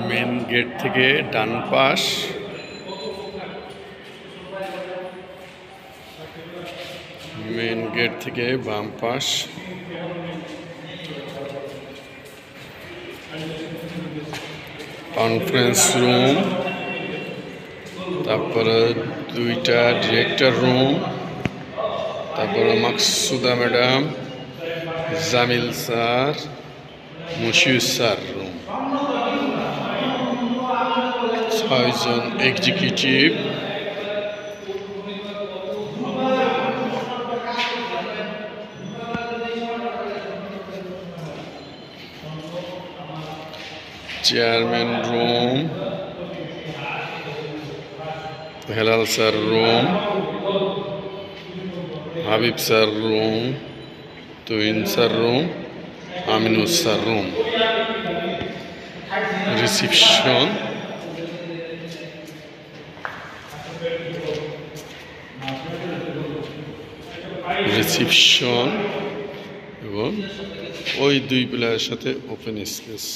Main gate থেকে ডান পাশ, main gate থেকে বাম পাশ, কনফারেন্স রুম, তারপরে দুইটা ডিরেক্টর রুম, তারপরে Maksuda madam, Jamil sir, Mushiur sir room, 6 জন executive, chairman room, Helal sir room, Habib sir room, Tuhin sir room, Aminur sir room, reception, এবং ওই দুই প্লেয়ারের সাথে ওপেন স্পেস।